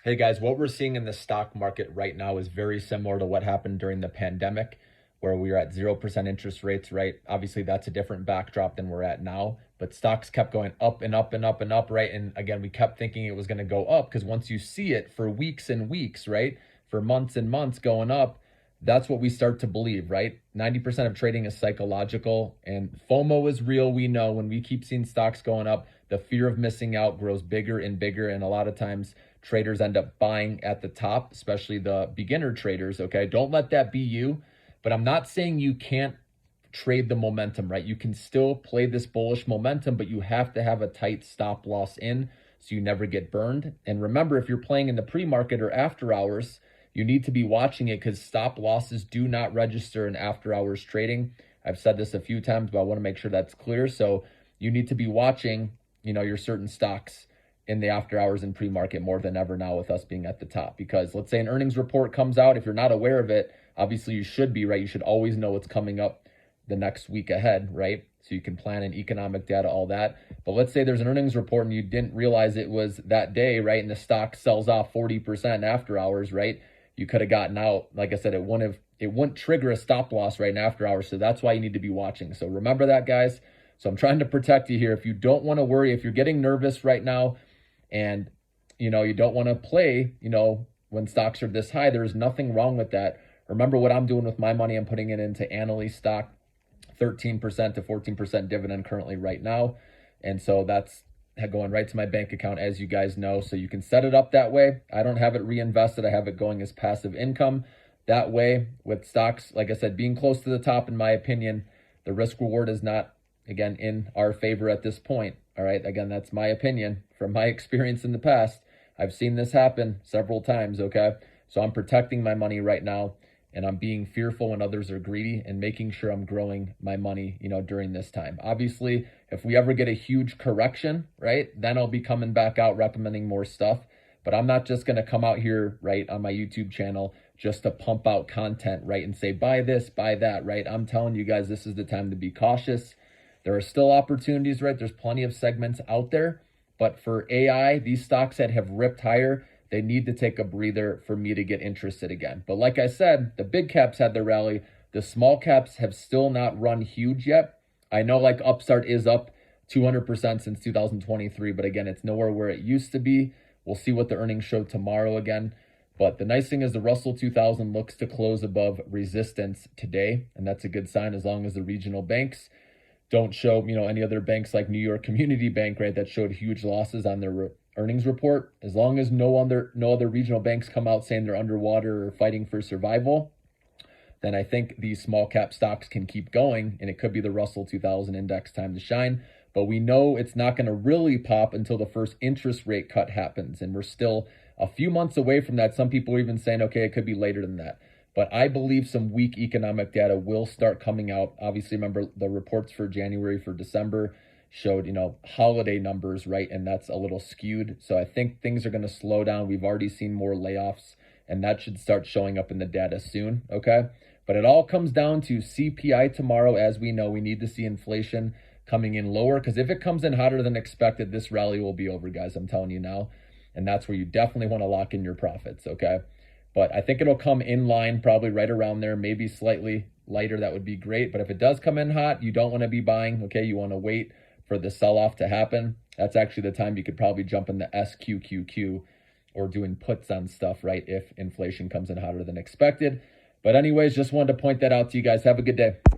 Hey guys, what we're seeing in the stock market right now is very similar to what happened during the pandemic, where we were at 0% interest rates, right? Obviously, that's a different backdrop than we're at now, but stocks kept going up and up and up and up, right? And again, we kept thinking it was going to go up because once you see it for weeks and weeks, right? For months and months going up, that's what we start to believe, right? 90% of trading is psychological and FOMO is real. We know when we keep seeing stocks going up, the fear of missing out grows bigger and bigger. And a lot of times, traders end up buying at the top, especially the beginner traders. Okay. Don't let that be you. But I'm not saying you can't trade the momentum, right? You can still play this bullish momentum, but you have to have a tight stop loss in so you never get burned. And remember, if you're playing in the pre market or after hours, you need to be watching it because stop losses do not register in after hours trading. I've said this a few times, but I want to make sure that's clear. So you need to be watching, your certain stocks in the after hours and pre-market more than ever now with us being at the top. Because let's say an earnings report comes out, if you're not aware of it, obviously you should be, right? You should always know what's coming up the next week ahead, right? So you can plan in economic data, all that. But let's say there's an earnings report and you didn't realize it was that day, right? And the stock sells off 40% after hours, right? You could have gotten out. Like I said, it wouldn't trigger a stop loss right in after hours. So that's why you need to be watching. So remember that, guys. So I'm trying to protect you here. If you don't want to worry, if you're getting nervous right now, and you don't want to play, when stocks are this high, there's nothing wrong with that. Remember what I'm doing with my money. I'm putting it into Annaly stock, 13% to 14% dividend currently right now. And so that's going right to my bank account, as you guys know. So you can set it up that way. I don't have it reinvested. I have it going as passive income. That way, with stocks, like I said, being close to the top, in my opinion, the risk reward is not, again, in our favor at this point. All right. Again, that's my opinion from my experience in the past. I've seen this happen several times. Okay. So I'm protecting my money right now and I'm being fearful when others are greedy and making sure I'm growing my money, during this time. Obviously, if we ever get a huge correction, right, then I'll be coming back out recommending more stuff. But I'm not just going to come out here, right, on my YouTube channel just to pump out content, right, and say, buy this, buy that, right? I'm telling you guys, this is the time to be cautious. There are still opportunities, right? There's plenty of segments out there. But for AI, these stocks that have ripped higher, they need to take a breather for me to get interested again. But like I said, the big caps had their rally. The small caps have still not run huge yet. I know like Upstart is up 200% since 2023, but again, it's nowhere where it used to be. We'll see what the earnings show tomorrow again. But the nice thing is the Russell 2000 looks to close above resistance today, and that's a good sign as long as the regional banks don't show, any other banks like New York Community Bank, right, that showed huge losses on their earnings report. As long as no other regional banks come out saying they're underwater or fighting for survival, then I think these small cap stocks can keep going, and it could be the Russell 2000 index time to shine. But we know it's not going to really pop until the first interest rate cut happens, and we're still a few months away from that. Some people are even saying, okay, it could be later than that. But I believe some weak economic data will start coming out. Obviously, remember the reports for January, for December showed, holiday numbers, right? And that's a little skewed. So I think things are going to slow down. We've already seen more layoffs, and that should start showing up in the data soon, okay? But it all comes down to CPI tomorrow. As we know, we need to see inflation coming in lower, because if it comes in hotter than expected, this rally will be over, guys. I'm telling you now. And that's where you definitely want to lock in your profits, okay? But I think it'll come in line, probably right around there, maybe slightly lighter. That would be great. But if it does come in hot, you don't want to be buying, okay? You want to wait for the sell-off to happen. That's actually the time you could probably jump in the SQQQ or doing puts on stuff, right, if inflation comes in hotter than expected. But anyways, just wanted to point that out to you guys. Have a good day.